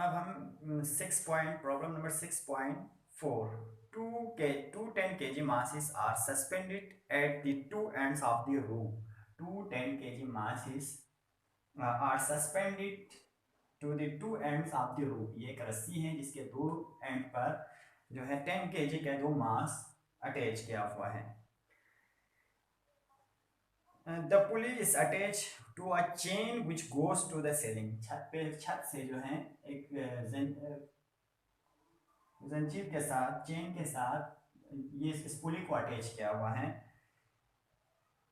अब हम problem number 6.4 two 10 kg masses are suspended at the two ends of the rope. Two 10 kg masses are suspended to the two ends of the rope. ये एक रस्सी है जिसके दो and पर जो है 10 kg का दो मास अटैच किया हुआ है. The pulley is attached to a chain which goes to the ceiling. छत से जो है एक जंजीर के साथ चेन के साथ ये इस पुली को अटैच किया हुआ है.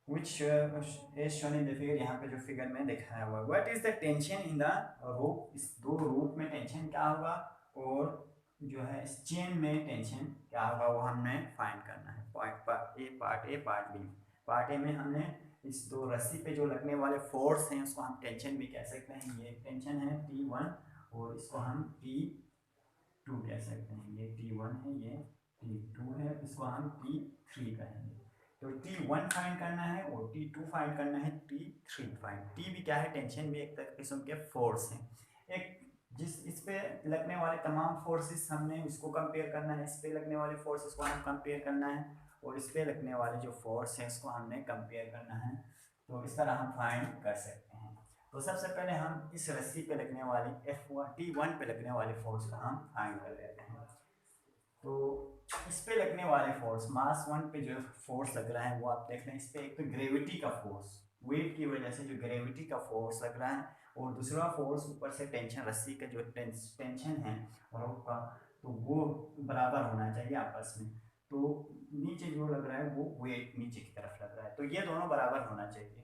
which is shown in the figure. यहाँ पे जो फिगर में दिखाया हुआ है. What is the tension in the rope? इस दो rope में टेंशन क्या होगा और जो है इस चेन में टेंशन क्या होगा वो हमने फाइंड करना है. Part A, part B. Part A में हमने इस दो रस्सी पे जो लगने वाले फोर्स हैं उसको हम टेंशन भी कह सकते हैं. ये टेंशन है T1 और इसको हम T2 कह सकते हैं. ये T1 है, ये T2 है, इसको हम T3 कहेंगे. तो T1 फाइंड करना है और T2 फाइंड करना है, T3 फाइंड. T भी क्या है? टेंशन भी एक किस्म के फोर्स हैं. एक जिस इस पे लगने वाले तमाम फोर्सेस हमने इसको कंपेयर करना है, इस पे लगने वाले फोर्सेस को हम कंपेयर करना है और इस पे लगने वाले जो फोर्स है इसको हमने कंपेयर करना है. तो इस तरह हम फाइंड कर सकते हैं. तो सबसे पहले हम इस रस्सी पे लगने वाली T1 पे लगने वाले फोर्स को हम फाइंड कर लेते हैं. तो इस पे लगने वाले फोर्स, मास 1 पे जो फोर्स लग रहा है वो आप देख रहे हैं. इस पे एक तो ग्रेविटी का फोर्स, वेट की वजह से जो ग्रेविटी का फोर्स लग रहा है, और दूसरा फोर्स ऊपर से टेंशन, रस्सी का जो टेंशन है रोप का, तो वो बराबर होना चाहिए आपस में. तो नीचे जो लग रहा है वो वेट नीचे की तरफ लग रहा है, तो ये दोनों बराबर होना चाहिए.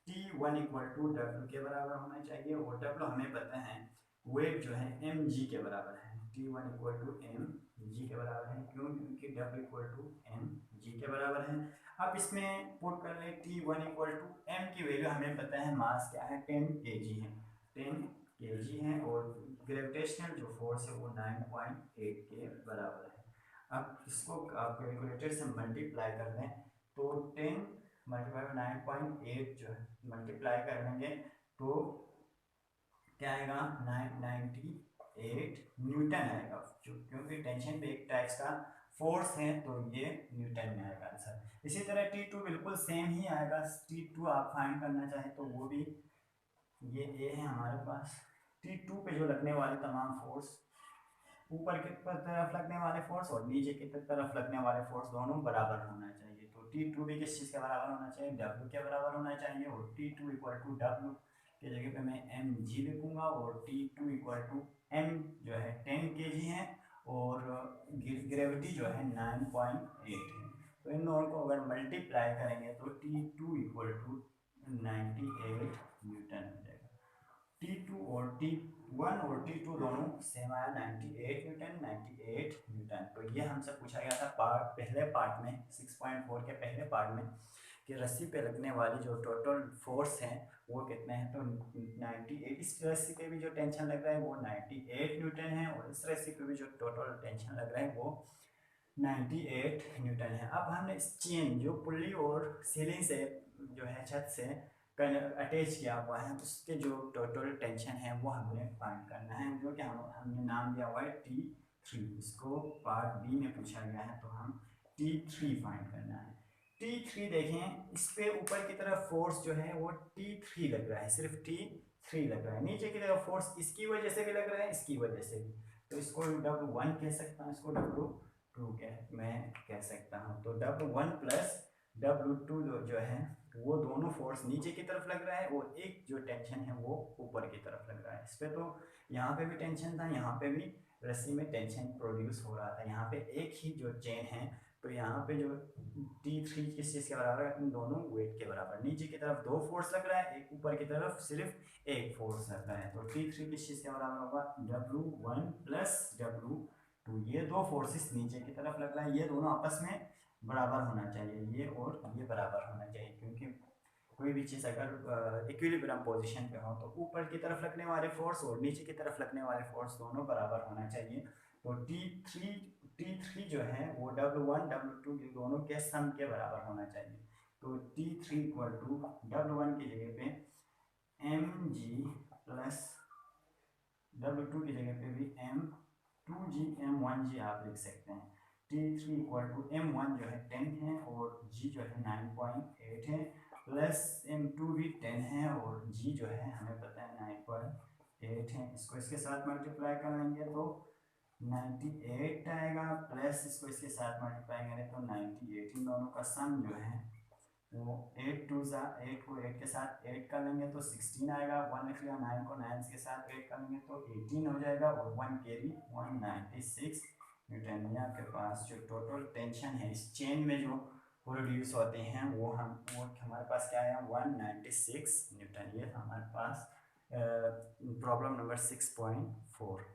T1 इक्वल टू W के बराबर होना चाहिए और W हमें पता है वेट जो है mg के बराबर है. T1 इक्वल टू mg के बराबर है. क्यों? क्योंकि W इक्वल टू mg के बराबर है. अब इसमें पुट कर ले T1 इक्वल टू m की वैल्यू हमें पता है, मास क्या है 10 kg है, 10 kg है और ग्रेविटेशनल जो फोर्स है वो 9.8 के बराबर है. अब इसको आप कैलकुलेटर से मल्टीप्लाई कर दें तो 10 मल्टीप्लाई 9.8 जो है मल्टीप्लाई कर लेंगे तो क्या आएगा? 998 न्यूटन आएगा. क्योंकि टेंशन पे एक टाइप्स का फोर्स है तो ये न्यूटन में आएगा आंसर. इसी तरह T2 बिल्कुल सेम ही आएगा. T2 आप फाइंड करना चाहें तो वो भी, ये A है हमारे पास. T2 पे जो लगने वाले तमाम फोर्स, ऊपर की तरफ लगने वाले फोर्स और नीचे की तरफ लगने वाले फोर्स दोनों बराबर होना चाहिए. तो T2 भी किस चीज़ के बराबर होना चाहिए? W के बराबर होना चाहिए. और T2 इक्वल टू W की जगह पे मैं mg लिखूंगा और T2 इक्वल टू m जो है 10 kg है और ग्रेविटी जो है 9.8 है. तो इन दोनों को अगर मल्टीप्लाई करेंगे तो T2 इक्वल टू 98 न्यूटन हो जाएगा. T2 और T1 और T2 दोनों सेम आया 98 न्यूटन, 98 न्यूटन. तो ये हमसे पूछा गया था पहले पार्ट में, 6.4 के पहले पार्ट में, कि रस्सी पे लगने वाली जो टोटल फोर्स हैं वो कितने हैं. तो 98, इस रस्सी पे भी जो टेंशन लग रहा है वो 98 न्यूटन है और इस रस्सी पे भी जो टोटल टेंशन लग रहा है वो 98 न्यूटन है. अब हमने इस चेन जो पुल्ली और सीलिंग से जो है छत से अटैच किया हुआ है उसके जो टोटल टेंशन है वो हमने फाइंड करना है, जो कि हमने नाम दिया हुआ है T3. इसको पार्ट बी में पूछा गया है तो हम T3 फाइंड करना है. T3 देखें, इस पे ऊपर की तरफ फोर्स जो है वो T3 लग रहा है, सिर्फ T3 लग रहा है. नीचे की तरफ फोर्स इसकी वजह से भी लग रहा है, इसकी वजह से भी. तो इसको W1 कह सकता हूँ, इसको W2 मैं कह सकता हूँ. तो W1 प्लस W2 जो है वो दोनों फोर्स नीचे की तरफ लग रहा है और एक जो टेंशन है वो ऊपर की तरफ लग रहा है. इस पे तो यहाँ पे भी टेंशन था, यहाँ पे भी रस्सी में टेंशन प्रोड्यूस हो रहा था. यहाँ पे एक ही जो चेन है तो यहाँ पे जो T3 किस चीज़ के बराबर है? इन दोनों वेट के बराबर. नीचे की तरफ दो फोर्स लग रहा है, एक ऊपर की तरफ सिर्फ एक फोर्स लग रहा है. तो T3 किस चीज़ के बराबर होगा? W1 plus W2. ये दो फोर्सेस नीचे की तरफ लग रहा है, ये दोनों आपस में बराबर होना चाहिए, ये और ये बराबर होना चाहिए. क्योंकि कोई भी चीज़ अगर इक्विलिब्रियम पोजीशन पे हो तो ऊपर की तरफ लगने वाले फोर्स और नीचे की तरफ लगने वाले फोर्स दोनों बराबर होना चाहिए. तो T3 जो है वो W1 W2 के दोनों के सम के बराबर होना चाहिए. तो T3 इक्वल टू W1 की जगह पे mg प्लस W2 की जगह पे भी M2G M1G आप लिख सकते हैं। T3 इक्वल टू M1 जो है 10 है और G जो है 9.8 है, प्लस M2 भी 10 है और G जो है हमें पता है 9.8 है। इसको इसके साथ मल्टीप्लाई कर लेंगे तो 98 आएगा, प्लस इसको इसके साथ मल्टीप्लाई करें तो 98। इन दोनों का सम जो है वो 8 को 8 के साथ 8 कर लेंगे तो 16 आएगा। 1 लिख लिया, 9 को 9 के साथ 8 कर लेंगे तो 18 हो जाएगा और 1 कैरी 196 न्यूटन। ये आपके पास जो टोटल टेंशन है इस चेन में जो प्रोड्यूस होते हैं वो हमारे पास क्या है 196 न्यूटन। ये हमारे पास प्रॉब्लम नंबर 6.4।